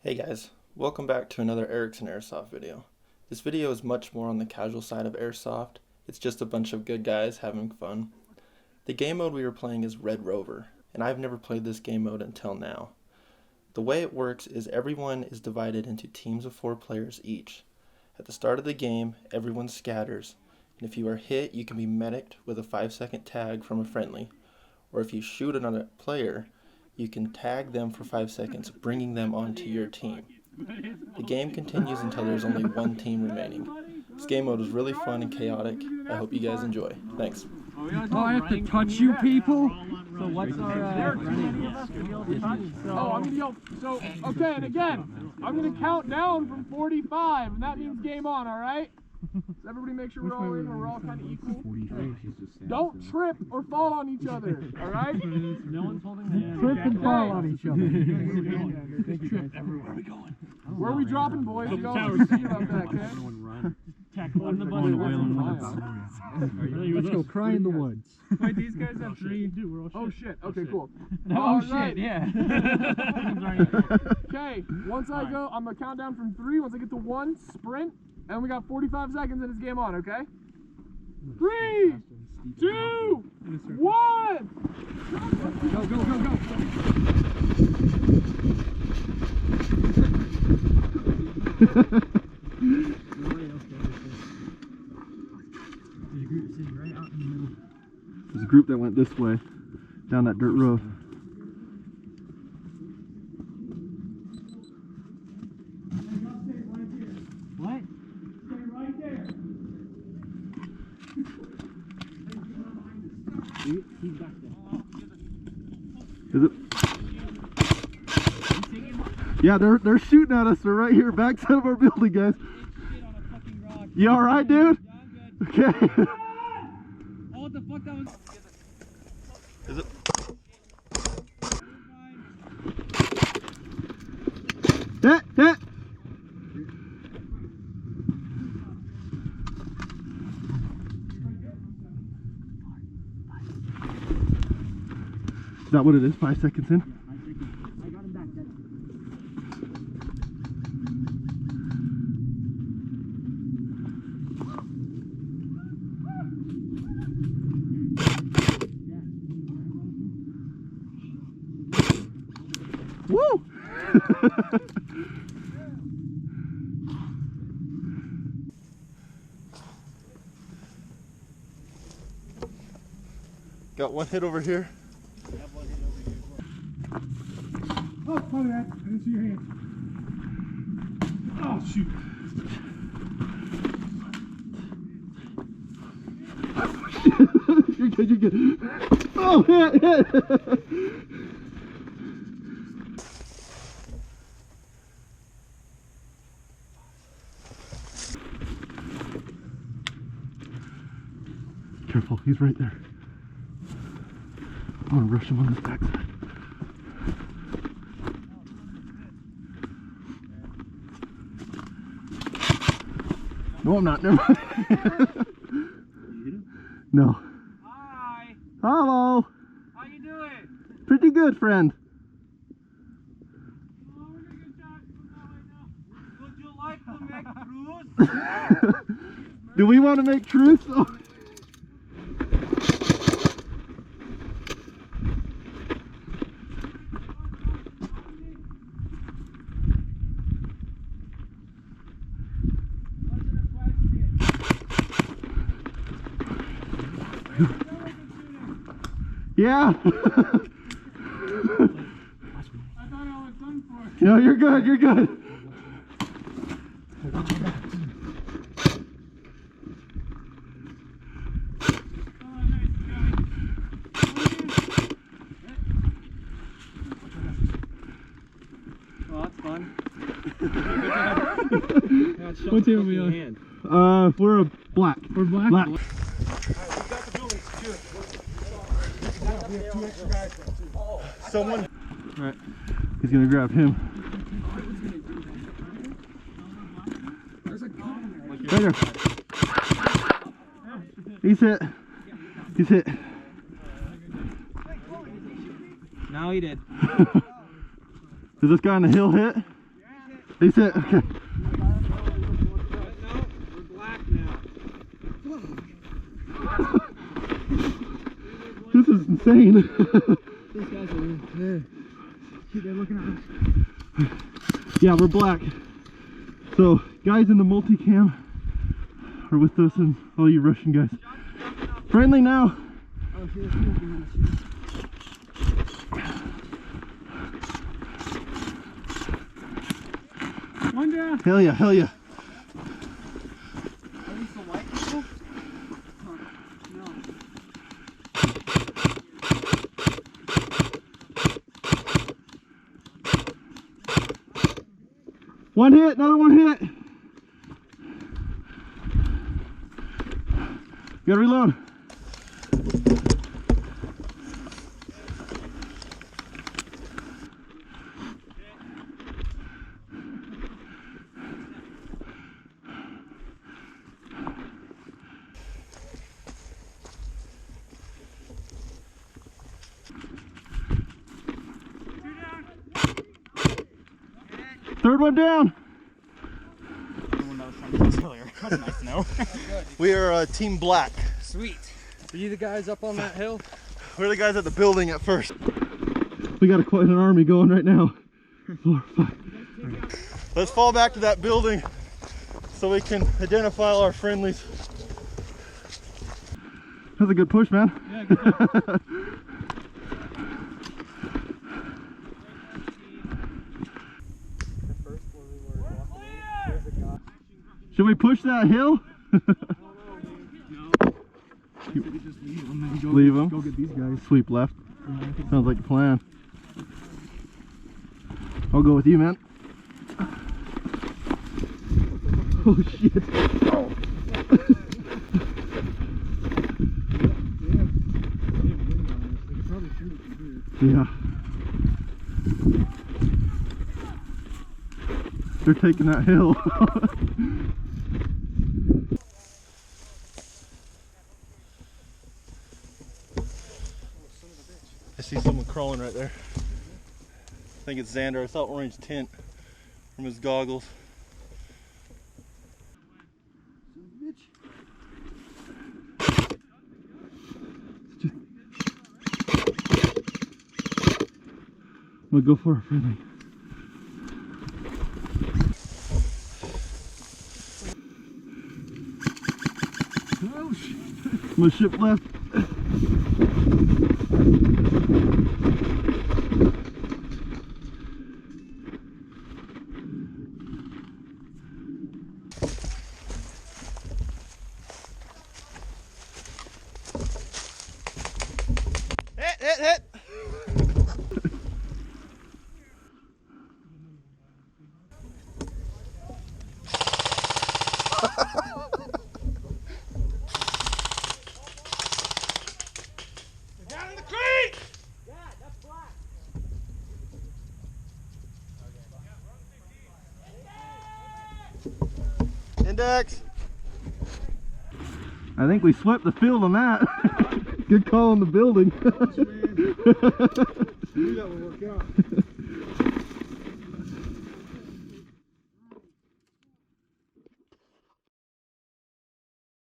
Hey guys, welcome back to another Ericksen Airsoft video. This video is much more on the casual side of Airsoft. It's just a bunch of good guys having fun. The game mode we are playing is Red Rover, and I've never played this game mode until now. The way it works is everyone is divided into teams of 4 players each. At the start of the game, everyone scatters, and if you are hit, you can be medicked with a 5-second tag from a friendly, or if you shoot another player, you can tag them for 5 seconds, bringing them onto your team. The game continues until there's only one team remaining. This game mode is really fun and chaotic. I hope you guys enjoy. Thanks. Oh, I have to touch you people? So what's our Oh, I'm gonna yell. So, okay, and again, I'm gonna count down from 45, and that means game on, alright? So everybody make sure we're all in, or we're all kind of equal. Don't trip or fall on each other, alright? No one's holding the Trip and fall on each other. Where are we going? Where are we dropping, boys? Go see about that, okay? On the bus. Let's go cry in the woods. Wait, these guys have 3. Dude, we're all shit. Oh shit, okay, cool. Oh shit, yeah. Okay, once I go, I'm gonna count down from 3. Once I get to 1, sprint, and we got 45 seconds and it's game on, okay? 3, 2, 1! Go, go, go, go! There's a group that went this way, down that dirt road. What? Stay right there. He's back there. Is it? Yeah, they're shooting at us. They're right here, backside of our building, guys. You all right, dude? Okay. Oh, what the fuck? That was. Is it? Hit! Hit! Is that what it is? 5 seconds in? I got him back then. Woo! Got one hit over here. Oh, my bad. I didn't see your hand. Oh, shoot. You're good, you're good. Oh, hit, hit. Careful, he's right there. I'm gonna rush him on this backside. No, I'm not. Never mind. No. Hi. Hello. How you doing? Pretty good, friend. Oh, we're gonna get shot from that right now. Would you like to make truce? Do we want to make truce? Oh. Yeah. I thought I was done for. No, you're good. You're good. Well, that's fun. What team are we on? We're a black. We're black? Black. Alright, we got the building secured. We have 2 extra guys. Someone. Right. He's gonna grab him. Right there. He's hit. He's hit. Now he did. Is this guy on the hill hit? He's hit. Okay. No, we're black now. This is insane. These guys are there. They're looking at us. Yeah, we're black. So, guys in the multicam are with us, and all you Russian guys. Friendly now. Oh, see, there's people behind us. One down. Hell yeah, hell yeah. Are these the white people? No. One hit, another one hit. You gotta reload. Third one down. That's nice to know. We are Team Black. Sweet. Are you the guys up on that hill? We're the guys at the building at first. We got quite an army going right now. 4, 5. Let's fall back to that building so we can identify all our friendlies. That's a good push, man. Yeah, good job. Should we push that hill? Just leave them and go, Leave them. Go get these guys. Sweep left. Sounds like a plan. I'll go with you, man. Oh shit. Oh. Yeah. They're taking that hill. I see someone crawling right there. I think it's Xander. I saw orange tint from his goggles. I'm gonna go for a friendly. Oh shit. I'm gonna shift left. Hit. Down in the creek! Index. I think we swept the field on that. Good call on the building. Knew that would work out.